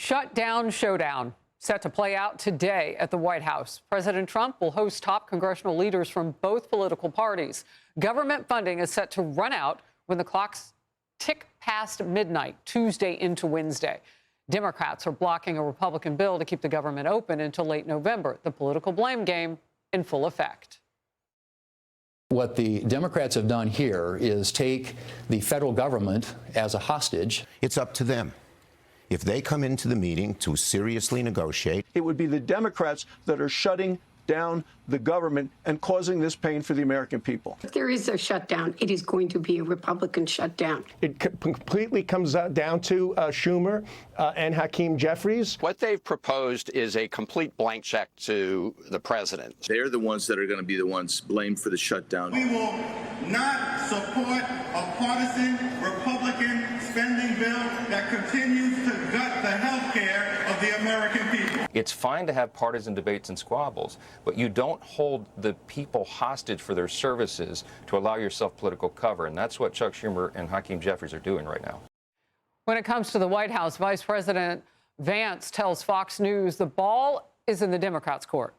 Shutdown showdown set to play out today at the White House. President Trump will host top congressional leaders from both political parties. Government funding is set to run out when the clocks tick past midnight, Tuesday into Wednesday. Democrats are blocking a Republican bill to keep the government open until late November. The political blame game in full effect. What the Democrats have done here is take the federal government as a hostage. It's up to them. If they come into the meeting to seriously negotiate, it would be the Democrats that are shutting down the government and causing this pain for the American people. If there is a shutdown, it is going to be a Republican shutdown. It completely comes down to Schumer and Hakeem Jeffries. What they've proposed is a complete blank check to the president. They're the ones that are going to be the ones blamed for the shutdown. We will not support a partisan Republican spending bill that continues to gut the health care of the American people. It's fine to have partisan debates and squabbles, but you don't hold the people hostage for their services to allow yourself political cover. And that's what Chuck Schumer and Hakeem Jeffries are doing right now. When it comes to the White House, Vice President Vance tells Fox News the ball is in the Democrats' court.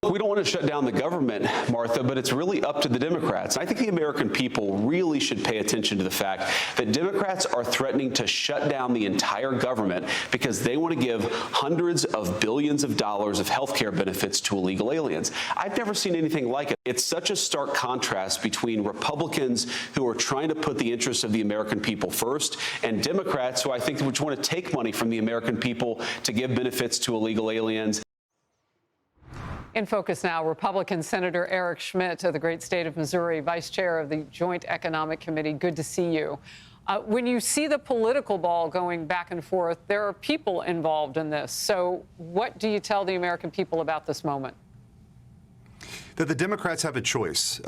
We don't want to shut down the government, Martha, but it's really up to the Democrats. I think the American people really should pay attention to the fact that Democrats are threatening to shut down the entire government because they want to give hundreds of billions of dollars of health care benefits to illegal aliens. I've never seen anything like it. It's such a stark contrast between Republicans who are trying to put the interests of the American people first and Democrats who I think would want to take money from the American people to give benefits to illegal aliens. In focus now, Republican Senator Eric Schmidt of the great state of Missouri, vice chair of the Joint Economic Committee. Good to see you. When you see the political ball going back and forth, there are people involved in this. So what do you tell the American people about this moment? That the Democrats have a choice.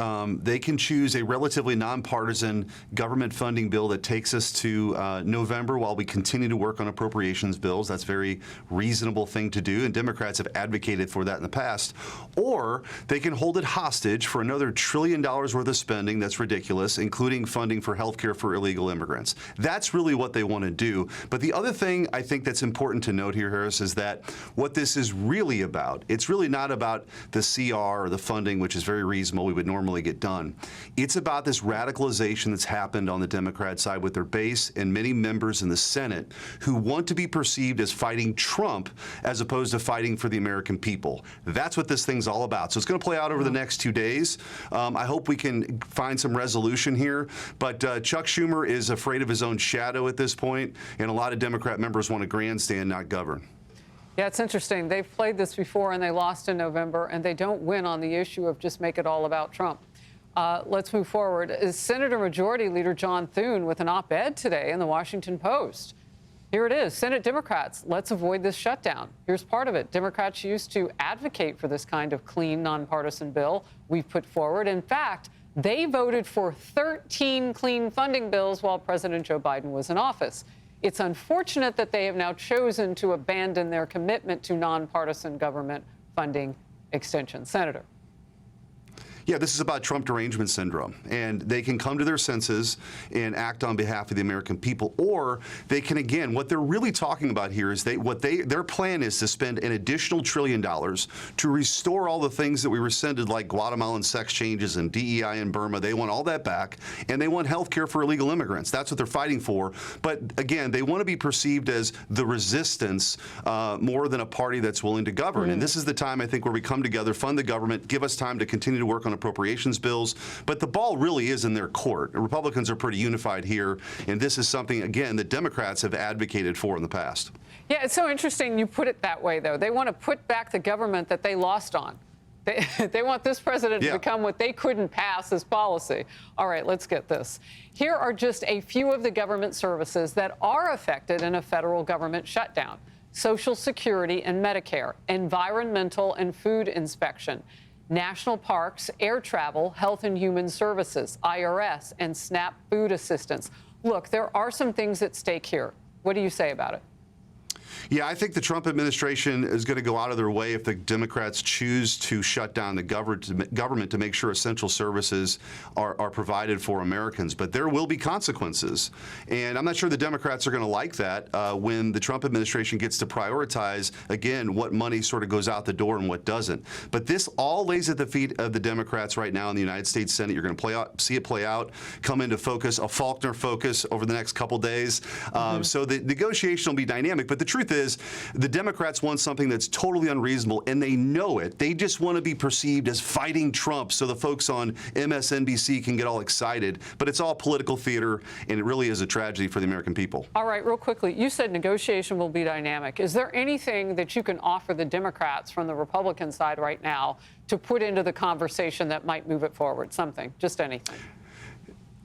They can choose a relatively nonpartisan government funding bill that takes us to November while we continue to work on appropriations bills. That's a very reasonable thing to do, and Democrats have advocated for that in the past. Or they can hold it hostage for another $1 trillion worth of spending that's ridiculous, including funding for health care for illegal immigrants. That's really what they want to do. But the other thing I think that's important to note here, Harris, is that what this is really about, it's really not about the CR or the funding, which is very reasonable, we would normally get done. It's about this radicalization that's happened on the Democrat side with their base and many members in the Senate who want to be perceived as fighting Trump as opposed to fighting for the American people. That's what this thing's all about. So it's going to play out over the next 2 days. I hope we can find some resolution here. But Chuck Schumer is afraid of his own shadow at this point, and a lot of Democrat members want to grandstand, not govern. Yeah, it's interesting. They've played this before, and they lost in November, and they don't win on the issue of just make it all about Trump. Let's move forward. Is Senator Majority Leader John Thune with an op-ed today in the Washington Post. Here it is. Senate Democrats, let's avoid this shutdown. Here's part of it. Democrats used to advocate for this kind of clean, nonpartisan bill we've put forward. In fact, they voted for 13 clean funding bills while President Joe Biden was in office. It's unfortunate that they have now chosen to abandon their commitment to nonpartisan government funding extension. Senator. Yeah, this is about Trump derangement syndrome, and they can come to their senses and act on behalf of the American people, or they can, again, what they're really talking about here is their plan is to spend an additional $1 trillion to restore all the things that we rescinded, like Guatemalan sex changes and DEI in Burma. They want all that back, and they want health care for illegal immigrants. That's what they're fighting for. But again, they want to be perceived as the resistance more than a party that's willing to govern. And this is the time, I think, where we come together, fund the government, give us time to continue to work on appropriations bills, but the ball really is in their court. Republicans are pretty unified here, and this is something, again, that Democrats have advocated for in the past. Yeah, it's so interesting you put it that way, though. They want to put back the government that they lost on. They want this president to become what they couldn't pass as policy. All right, let's get this. Here are just a few of the government services that are affected in a federal government shutdown: Social Security and Medicare, environmental and food inspection, national parks, air travel, health and human services, IRS, and SNAP food assistance. Look, there are some things at stake here. What do you say about it? Yeah, I think the Trump administration is going to go out of their way if the Democrats choose to shut down the government to make sure essential services are provided for Americans. But there will be consequences. And I'm not sure the Democrats are going to like that when the Trump administration gets to prioritize, again, what money sort of goes out the door and what doesn't. But this all lays at the feet of the Democrats right now in the United States Senate. You're going to see it play out, come into focus, a Faulkner focus over the next couple days. So the negotiation will be dynamic. But the truth is, the Democrats want something that's totally unreasonable, and they know it. They just want to be perceived as fighting Trump so the folks on MSNBC can get all excited. But it's all political theater, and it really is a tragedy for the American people. All right, real quickly, you said negotiation will be dynamic. Is there anything that you can offer the Democrats from the Republican side right now to put into the conversation that might move it forward? Something, just anything.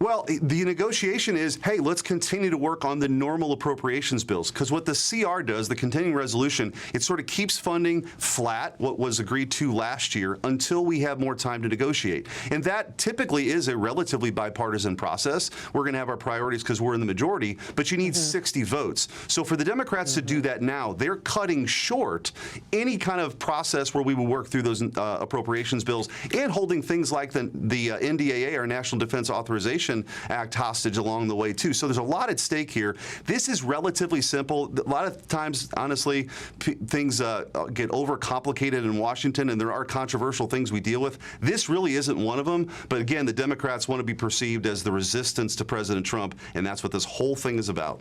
Well, the negotiation is, hey, let's continue to work on the normal appropriations bills, because what the CR does, the continuing resolution, it sort of keeps funding flat, what was agreed to last year, until we have more time to negotiate. And that typically is a relatively bipartisan process. We're going to have our priorities because we're in the majority, but you need 60 votes. So for the Democrats to do that now, they're cutting short any kind of process where we will work through those appropriations bills and holding things like the NDAA, our National Defense Authorization Act, hostage along the way, too. So there's a lot at stake here. This is relatively simple. A lot of times, honestly, things get overcomplicated in Washington, and there are controversial things we deal with. This really isn't one of them. But again, the Democrats want to be perceived as the resistance to President Trump, and that's what this whole thing is about.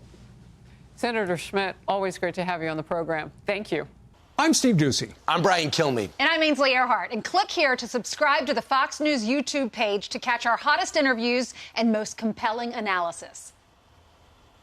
Senator Schmidt, always great to have you on the program. Thank you. I'm Steve Doocy. I'm Brian Kilmeade. And I'm Ainsley Earhart. And click here to subscribe to the Fox News YouTube page to catch our hottest interviews and most compelling analysis.